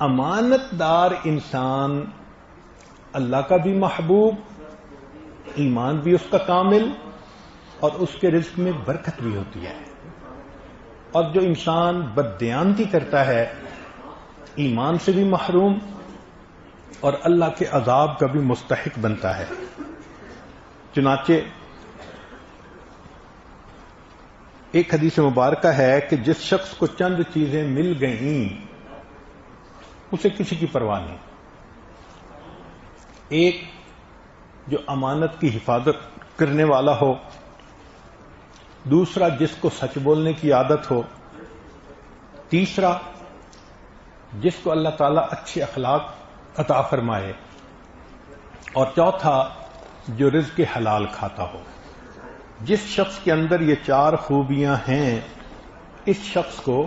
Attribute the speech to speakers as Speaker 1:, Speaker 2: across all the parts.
Speaker 1: امانت دار انسان اللہ کا بھی محبوب، ایمان بھی اس کا کامل، اور اس کے رزق میں برکت بھی ہوتی ہے۔ اور جو انسان بددیانتی کرتا ہے ایمان سے بھی محروم اور اللہ کے عذاب کا بھی مستحق بنتا ہے۔ چنانچہ ایک حدیث مبارکہ ہے کہ جس شخص کو چند چیزیں مل گئیں اسے کسی کی پرواہ نہیں۔ ایک، جو امانت کی حفاظت کرنے والا ہو، دوسرا جس کو سچ بولنے کی عادت ہو، تیسرا جس کو اللہ تعالیٰ اچھے اخلاق عطا فرمائے، اور چوتھا جو رزق حلال کھاتا ہو۔ جس شخص کے اندر یہ چار خوبیاں ہیں اس شخص کو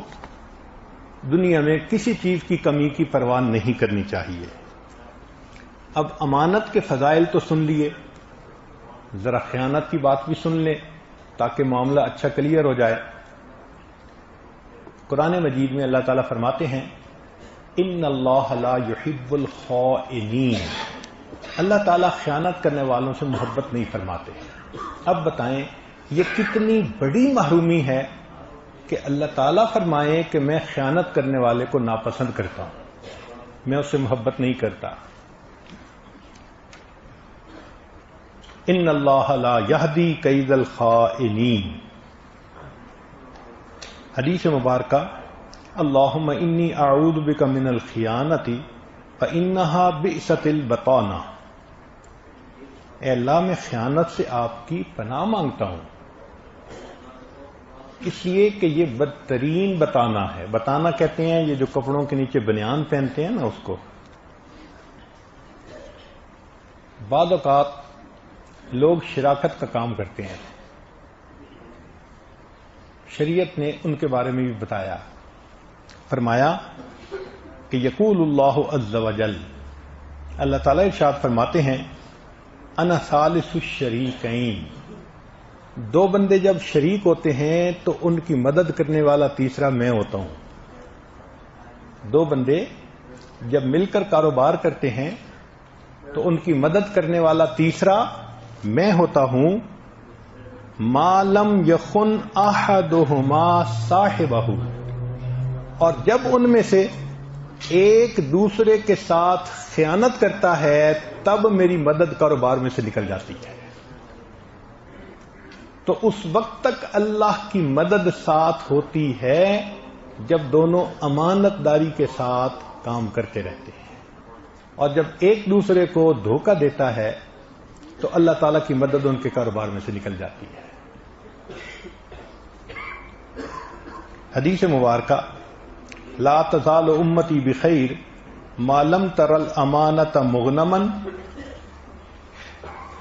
Speaker 1: دنیا میں کسی چیز کی کمی کی پرواہ نہیں کرنی چاہیے۔ اب امانت کے فضائل تو سن لیے، ذرا خیانت کی بات بھی سن لیں تاکہ معاملہ اچھا کلیئر ہو جائے۔ قرآن مجید میں اللہ تعالیٰ فرماتے ہیں ان اللہ لا یحب الخائنین، اللہ تعالیٰ خیانت کرنے والوں سے محبت نہیں فرماتے۔ اب بتائیں یہ کتنی بڑی محرومی ہے کہ اللہ تعالیٰ فرمائے کہ میں خیانت کرنے والے کو ناپسند کرتا ہوں، میں اس سے محبت نہیں کرتا۔ ان اللہ لا یہدی کید الخائنین۔ حدیث مبارکہ اللہم انی اعوذ بک من الخیانۃ فانہا بئست البطانہ، اے اللہ میں خیانت سے آپ کی پناہ مانگتا ہوں، اس لیے کہ یہ بدترین بتانا ہے۔ بتانا کہتے ہیں یہ جو کپڑوں کے نیچے بنیان پہنتے ہیں نا اس کو۔ بعض اوقات لوگ شراکت کا کام کرتے ہیں، شریعت نے ان کے بارے میں بھی بتایا، فرمایا کہ یقول اللہ عز وجل، اللہ تعالیٰ ارشاد فرماتے ہیں انا ثالث الشریکین، دو بندے جب شریک ہوتے ہیں تو ان کی مدد کرنے والا تیسرا میں ہوتا ہوں۔ دو بندے جب مل کر کاروبار کرتے ہیں تو ان کی مدد کرنے والا تیسرا میں ہوتا ہوں، ما لم یخن احدہما صاحبہ، اور جب ان میں سے ایک دوسرے کے ساتھ خیانت کرتا ہے تب میری مدد کاروبار میں سے نکل جاتی ہے۔ تو اس وقت تک اللہ کی مدد ساتھ ہوتی ہے جب دونوں امانت داری کے ساتھ کام کرتے رہتے ہیں، اور جب ایک دوسرے کو دھوکہ دیتا ہے تو اللہ تعالیٰ کی مدد ان کے کاروبار میں سے نکل جاتی ہے۔ حدیث مبارکہ لا تزال امتی بخیر ما لم تر الامانۃ مغنما،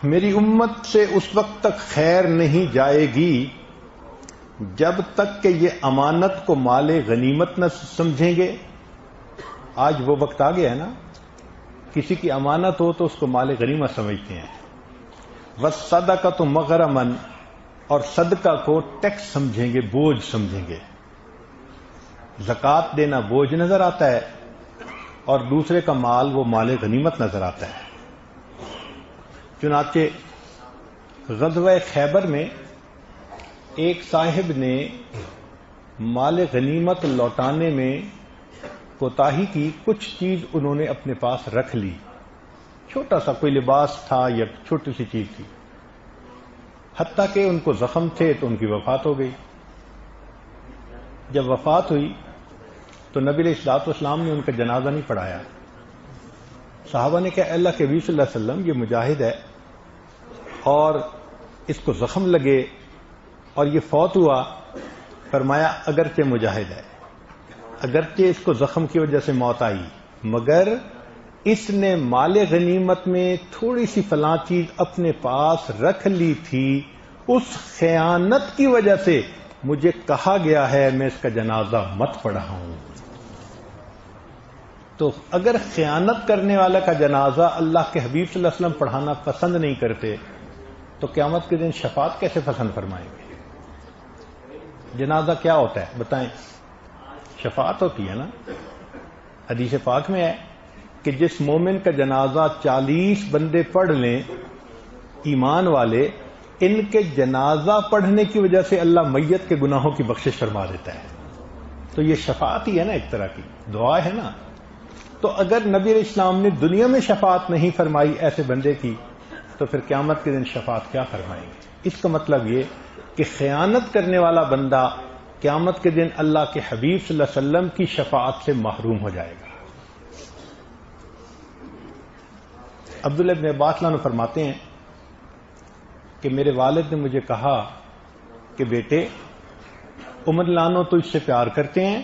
Speaker 1: میری امت سے اس وقت تک خیر نہیں جائے گی جب تک کہ یہ امانت کو مال غنیمت نہ سمجھیں گے۔ آج وہ وقت آ گیا ہے نا، کسی کی امانت ہو تو اس کو مال غنیمت سمجھتے ہیں۔ والصدقۃ مغرما، اور صدقہ کو ٹیکس سمجھیں گے، بوجھ سمجھیں گے۔ زکوٰۃ دینا بوجھ نظر آتا ہے اور دوسرے کا مال وہ مال غنیمت نظر آتا ہے۔ چنانچہ غزوہ خیبر میں ایک صاحب نے مال غنیمت لوٹانے میں کوتاہی کی، کچھ چیز انہوں نے اپنے پاس رکھ لی، چھوٹا سا کوئی لباس تھا یا چھوٹی سی چیز تھی، حتیٰ کہ ان کو زخم تھے تو ان کی وفات ہو گئی۔ جب وفات ہوئی تو نبی علیہ الصلوۃ والسلام نے ان کا جنازہ نہیں پڑھایا۔ صحابہ نے کہا اللہ کے نبی صلی اللہ علیہ وسلم یہ مجاہد ہے اور اس کو زخم لگے اور یہ فوت ہوا۔ فرمایا اگرچہ مجاہد ہے، اگرچہ اس کو زخم کی وجہ سے موت آئی، مگر اس نے مال غنیمت میں تھوڑی سی فلاں چیز اپنے پاس رکھ لی تھی، اس خیانت کی وجہ سے مجھے کہا گیا ہے میں اس کا جنازہ مت پڑھاؤں۔ تو اگر خیانت کرنے والا کا جنازہ اللہ کے حبیب صلی اللہ علیہ وسلم پڑھانا پسند نہیں کرتے تو قیامت کے دن شفاعت کیسے پسند فرمائیں گے؟ جنازہ کیا ہوتا ہے بتائیں؟ شفاعت ہوتی ہے نا۔ حدیث پاک میں ہے کہ جس مومن کا جنازہ 40 بندے پڑھ لیں ایمان والے، ان کے جنازہ پڑھنے کی وجہ سے اللہ میت کے گناہوں کی بخشش فرما دیتا ہے. تو یہ شفاعت ہی ہے نا، ایک طرح کی دعا ہے نا. تو اگر نبی علیہ السلام نے دنیا میں شفاعت نہیں فرمائی ایسے بندے کی، تو پھر قیامت کے دن شفاعت کیا فرمائیں گے؟ اس کا مطلب یہ کہ خیانت کرنے والا بندہ قیامت کے دن اللہ کے حبیب صلی اللہ علیہ وسلم کی شفاعت سے محروم ہو جائے گا. عبداللہ ابن عباس عنہ فرماتے ہیں کہ میرے والد نے مجھے کہا کہ بیٹے، عمر لانو تو اس سے پیار کرتے ہیں،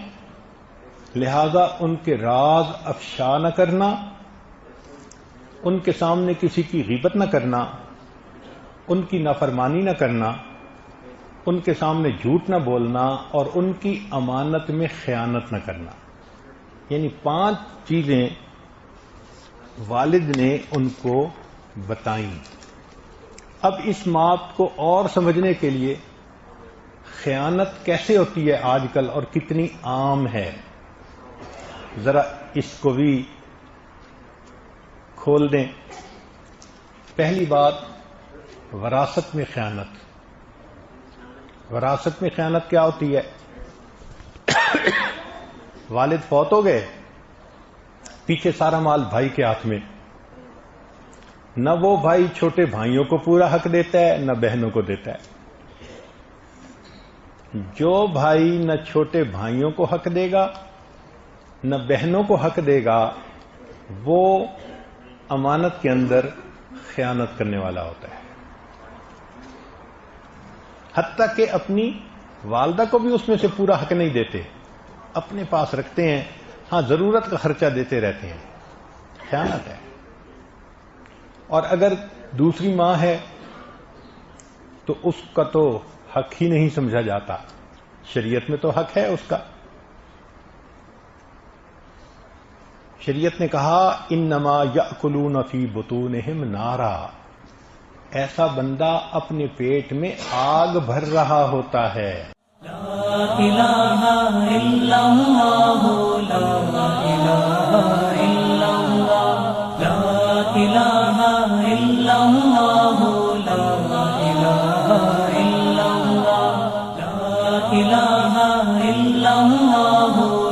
Speaker 1: لہذا ان کے راز افشا نہ کرنا، ان کے سامنے کسی کی غیبت نہ کرنا، ان کی نافرمانی نہ کرنا، ان کے سامنے جھوٹ نہ بولنا، اور ان کی امانت میں خیانت نہ کرنا. یعنی 5 چیزیں والد نے ان کو بتائیں. اب اس بات کو اور سمجھنے کے لیے خیانت کیسے ہوتی ہے آج کل اور کتنی عام ہے، ذرا اس کو بھی کھول دیں. پہلی بات، وراثت میں خیانت. وراثت میں خیانت کیا ہوتی ہے؟ والد فوت ہو گئے، پیچھے سارا مال بھائی کے ہاتھ میں، نہ وہ بھائی چھوٹے بھائیوں کو پورا حق دیتا ہے نہ بہنوں کو دیتا ہے. جو بھائی نہ چھوٹے بھائیوں کو حق دے گا نہ بہنوں کو حق دے گا، وہ امانت کے اندر خیانت کرنے والا ہوتا ہے. حتیٰ کہ اپنی والدہ کو بھی اس میں سے پورا حق نہیں دیتے، اپنے پاس رکھتے ہیں، ہاں ضرورت کا خرچہ دیتے رہتے ہیں. خیانت ہے. اور اگر دوسری ماں ہے تو اس کا تو حق ہی نہیں سمجھا جاتا، شریعت میں تو حق ہے اس کا. شریعت نے کہا انما یأکلون فی بطونہم نارا، ایسا بندہ اپنے پیٹ میں آگ بھر رہا ہوتا ہے.
Speaker 2: لا الہ الا اللہ، لا الہ الا اللہ، لا الہ الا اللہ، لا الہ الا اللہ، لا الہ الا اللہ.